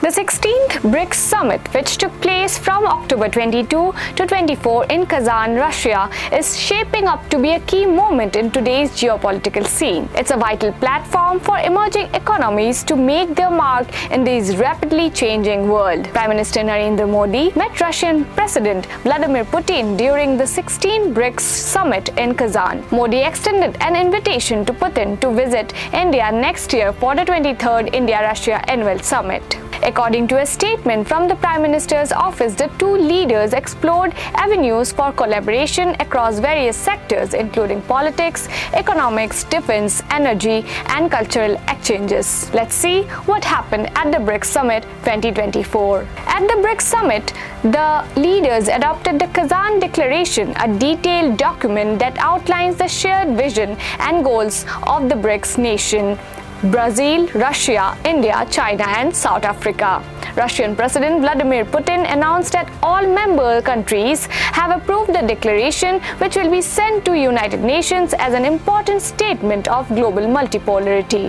The 16th BRICS Summit, which took place from October 22 to 24 in Kazan, Russia, is shaping up to be a key moment in today's geopolitical scene. It's a vital platform for emerging economies to make their mark in this rapidly changing world. Prime Minister Narendra Modi met Russian President Vladimir Putin during the 16th BRICS Summit in Kazan. Modi extended an invitation to Putin to visit India next year for the 23rd India-Russia Annual Summit. According to a statement from the Prime Minister's office, the two leaders explored avenues for collaboration across various sectors, including politics, economics, defense, energy, and cultural exchanges. Let's see what happened at the BRICS Summit 2024. At the BRICS Summit, the leaders adopted the Kazan Declaration, a detailed document that outlines the shared vision and goals of the BRICS nation: Brazil, Russia, India, China, and South Africa. Russian President Vladimir Putin announced that all member countries have approved the declaration, which will be sent to United Nations as an important statement of global multipolarity.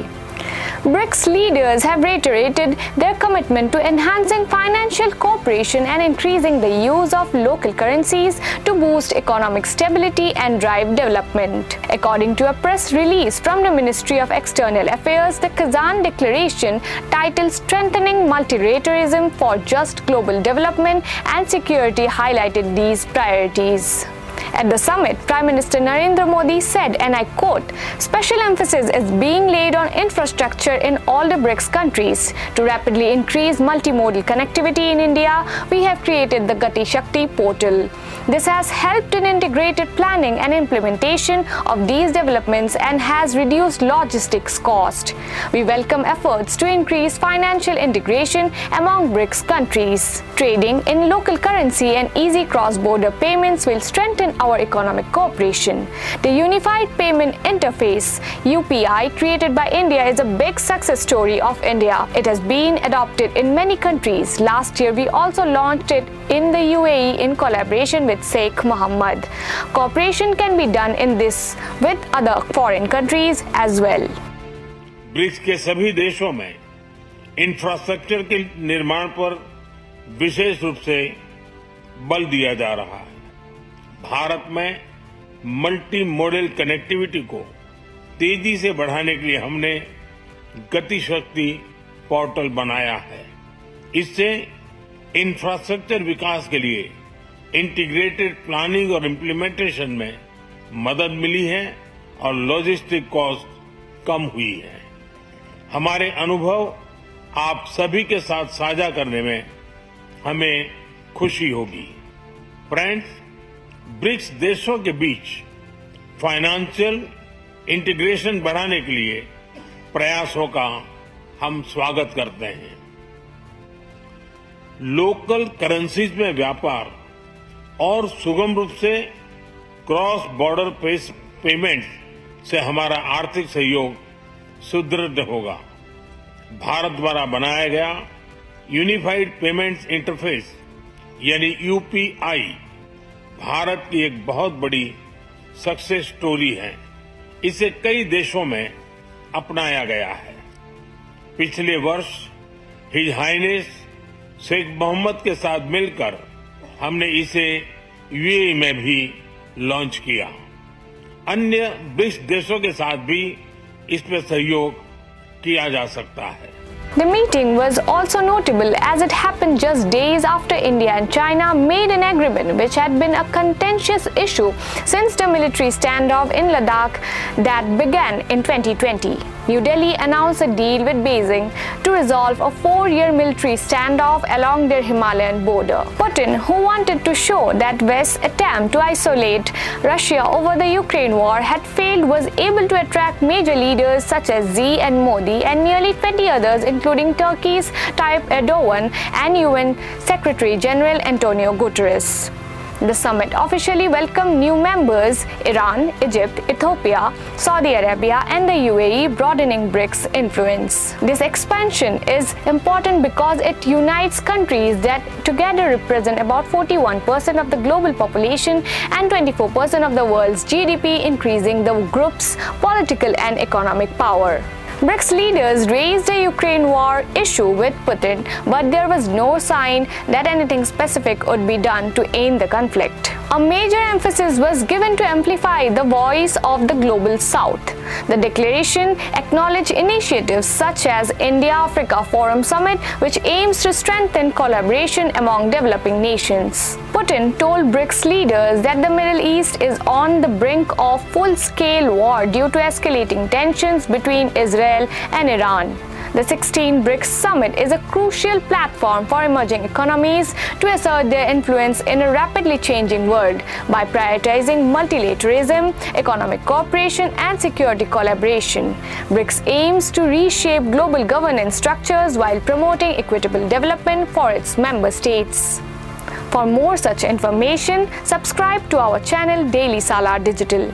BRICS leaders have reiterated their commitment to enhancing financial cooperation and increasing the use of local currencies to boost economic stability and drive development. According to a press release from the Ministry of External Affairs, the Kazan Declaration, titled "Strengthening Multilateralism for Just Global Development and Security," highlighted these priorities. At the summit, Prime Minister Narendra Modi said, and I quote, "Special emphasis is being laid on infrastructure in all the BRICS countries. To rapidly increase multimodal connectivity in India, we have created the Gati Shakti portal. This has helped in integrated planning and implementation of these developments and has reduced logistics cost. We welcome efforts to increase financial integration among BRICS countries. Trading in local currency and easy cross-border payments will strengthen our economic cooperation. The Unified Payment Interface (UPI) created by India is a big success story of India. It has been adopted in many countries. Last year, we also launched it in the UAE in collaboration with Sheikh Mohammed. Cooperation can be done in this with other foreign countries as well. BRICS के सभी देशों में infrastructure के निर्माण पर विशेष रूप से बल दिया जा रहा है। भारत में मल्टी मॉडल कनेक्टिविटी को तेजी से बढ़ाने के लिए हमने गति शक्ति पोर्टल बनाया है। इससे इंफ्रास्ट्रक्चर विकास के लिए इंटीग्रेटेड प्लानिंग और इम्प्लीमेंटेशन में मदद मिली है और लॉजिस्टिक कॉस्ट कम हुई है। हमारे अनुभव आप सभी के साथ साझा करने में हमें खुशी होगी। फ्रेंड्स, ब्रिक्स देशों के बीच फाइनेंशियल इंटीग्रेशन बढ़ाने के लिए प्रयासों का हम स्वागत करते हैं। लोकल करेंसीज में व्यापार और सुगम रूप से क्रॉस बॉर्डर पेमेंट से हमारा आर्थिक सहयोग सुदृढ़ होगा। भारत द्वारा बनाया गया यूनिफाइड पेमेंट्स इंटरफेस यानी यूपीआई भारत की एक बहुत बड़ी सक्सेस स्टोरी है। इसे कई देशों में अपनाया गया है। पिछले वर्ष हिज हाइनेस शेख मोहम्मद के साथ मिलकर हमने इसे यूएई में भी लॉन्च किया। अन्य ब्रिक्स देशों के साथ भी इसमें सहयोग किया जा सकता है। The meeting was also notable as it happened just days after India and China made an agreement which had been a contentious issue since the military standoff in Ladakh that began in 2020. New Delhi announced a deal with Beijing to resolve a 4-year military standoff along their Himalayan border. Putin, who wanted to show that West's attempt to isolate Russia over the Ukraine war had failed, was able to attract major leaders such as Xi and Modi and nearly 20 others, including Turkey's Tayyip Erdogan and UN Secretary General Antonio Guterres. The summit officially welcomed new members Iran, Egypt, Ethiopia, Saudi Arabia, and the UAE, broadening BRICS influence. This expansion is important because it unites countries that together represent about 41% of the global population and 24% of the world's GDP, increasing the group's political and economic power. BRICS leaders raised the Ukraine war issue with Putin, but there was no sign that anything specific would be done to end the conflict. A major emphasis was given to amplify the voice of the global South. The declaration acknowledged initiatives such as India-Africa Forum Summit, which aims to strengthen collaboration among developing nations. Putin told BRICS leaders that the Middle East is on the brink of full-scale war due to escalating tensions between Israel and Iran. The 16th BRICS Summit is a crucial platform for emerging economies to assert their influence in a rapidly changing world by prioritizing multilateralism, economic cooperation, and security collaboration. BRICS aims to reshape global governance structures while promoting equitable development for its member states. For more such information, subscribe to our channel Daily Salar Digital.